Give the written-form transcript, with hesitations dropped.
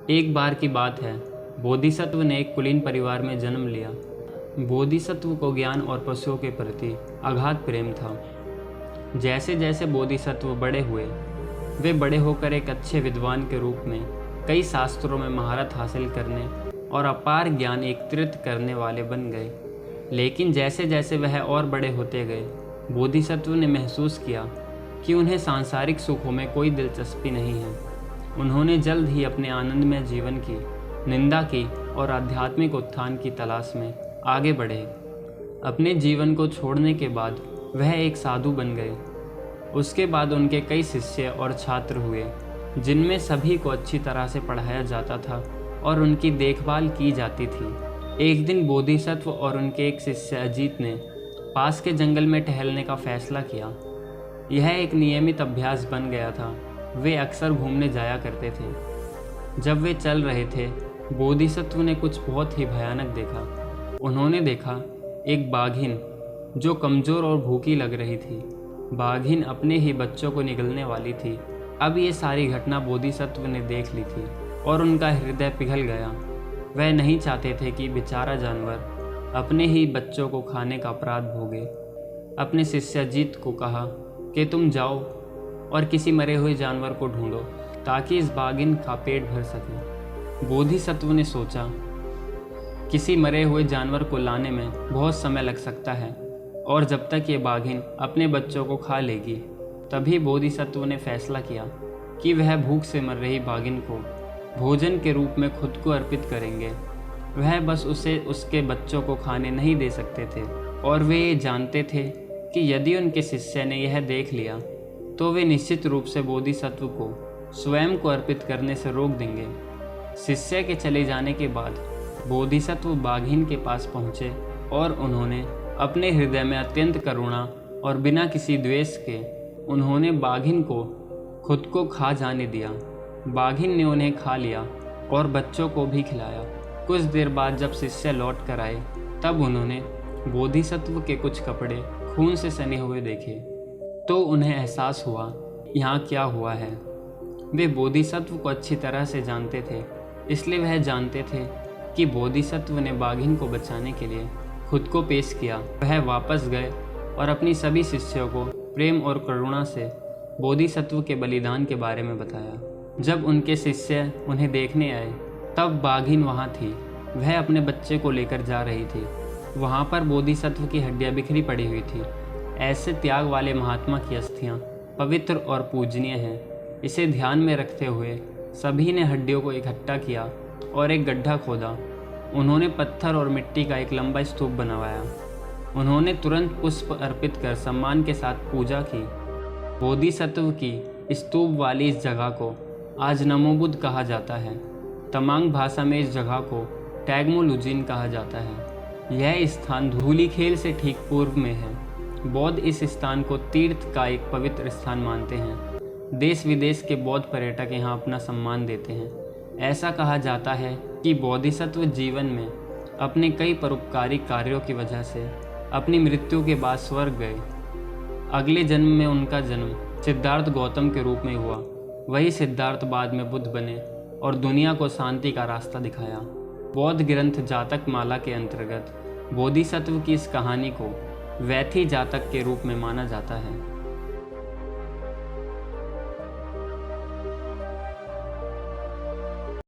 एक बार की बात है, बोधिसत्व ने एक कुलीन परिवार में जन्म लिया। बोधिसत्व को ज्ञान और पशुओं के प्रति अगाध प्रेम था। जैसे जैसे बोधिसत्व बड़े हुए, वे बड़े होकर एक अच्छे विद्वान के रूप में कई शास्त्रों में महारत हासिल करने और अपार ज्ञान एकत्रित करने वाले बन गए। लेकिन जैसे जैसे वह और बड़े होते गए, बोधिसत्व ने महसूस किया कि उन्हें सांसारिक सुखों में कोई दिलचस्पी नहीं है। उन्होंने जल्द ही अपने आनंदमय जीवन की निंदा की और आध्यात्मिक उत्थान की तलाश में आगे बढ़े। अपने जीवन को छोड़ने के बाद वह एक साधु बन गए। उसके बाद उनके कई शिष्य और छात्र हुए, जिनमें सभी को अच्छी तरह से पढ़ाया जाता था और उनकी देखभाल की जाती थी। एक दिन बोधिसत्व और उनके एक शिष्य अजीत ने पास के जंगल में टहलने का फैसला किया। यह एक नियमित अभ्यास बन गया था। वे अक्सर घूमने जाया करते थे। जब वे चल रहे थे, बोधिसत्व ने कुछ बहुत ही भयानक देखा। उन्होंने देखा एक बाघिन जो कमज़ोर और भूखी लग रही थी। बाघिन अपने ही बच्चों को निगलने वाली थी। अब ये सारी घटना बोधिसत्व ने देख ली थी और उनका हृदय पिघल गया। वह नहीं चाहते थे कि बेचारा जानवर अपने ही बच्चों को खाने का अपराध भोगे। अपने शिष्य अजीत को कहा कि तुम जाओ और किसी मरे हुए जानवर को ढूंढो ताकि इस बाघिन का पेट भर सके। बोधिसत्व ने सोचा, किसी मरे हुए जानवर को लाने में बहुत समय लग सकता है और जब तक ये बाघिन अपने बच्चों को खा लेगी। तभी बोधिसत्व ने फैसला किया कि वह भूख से मर रही बाघिन को भोजन के रूप में खुद को अर्पित करेंगे। वह बस उसे उसके बच्चों को खाने नहीं दे सकते थे और वे ये जानते थे कि यदि उनके शिष्य ने यह देख लिया तो वे निश्चित रूप से बोधिसत्व को स्वयं को अर्पित करने से रोक देंगे। शिष्य के चले जाने के बाद बोधिसत्व बाघिन के पास पहुँचे और उन्होंने अपने हृदय में अत्यंत करुणा और बिना किसी द्वेष के उन्होंने बाघिन को खुद को खा जाने दिया। बाघिन ने उन्हें खा लिया और बच्चों को भी खिलाया। कुछ देर बाद जब शिष्य लौट कर आए, तब उन्होंने बोधिसत्व के कुछ कपड़े खून से सने हुए देखे तो उन्हें एहसास हुआ यहाँ क्या हुआ है। वे बोधिसत्व को अच्छी तरह से जानते थे, इसलिए वह जानते थे कि बोधिसत्व ने बाघिन को बचाने के लिए खुद को पेश किया। वह वापस गए और अपनी सभी शिष्यों को प्रेम और करुणा से बोधिसत्व के बलिदान के बारे में बताया। जब उनके शिष्य उन्हें देखने आए, तब बाघिन वहाँ थी। वह अपने बच्चे को लेकर जा रही थी। वहाँ पर बोधिसत्व की हड्डियाँ बिखरी पड़ी हुई थी। ऐसे त्याग वाले महात्मा की अस्थियाँ पवित्र और पूजनीय हैं। इसे ध्यान में रखते हुए सभी ने हड्डियों को इकट्ठा किया और एक गड्ढा खोदा। उन्होंने पत्थर और मिट्टी का एक लंबा स्तूप बनवाया। उन्होंने तुरंत पुष्प अर्पित कर सम्मान के साथ पूजा की। बोधिसत्व की स्तूप वाली इस जगह को आज नमो बुद्ध कहा जाता है। तमांग भाषा में इस जगह को टैगमो लुजिन कहा जाता है। यह स्थान धूलीखेल से ठीक पूर्व में है। बौद्ध इस स्थान को तीर्थ का एक पवित्र स्थान मानते हैं। देश विदेश के बौद्ध पर्यटक यहाँ अपना सम्मान देते हैं। ऐसा कहा जाता है कि बोधिसत्व जीवन में अपने कई परोपकारी कार्यों की वजह से अपनी मृत्यु के बाद स्वर्ग गए। अगले जन्म में उनका जन्म सिद्धार्थ गौतम के रूप में हुआ। वही सिद्धार्थ बाद में बुद्ध बने और दुनिया को शांति का रास्ता दिखाया। बौद्ध ग्रंथ जातक माला के अंतर्गत बोधिसत्व की इस कहानी को वैथी जातक के रूप में माना जाता है।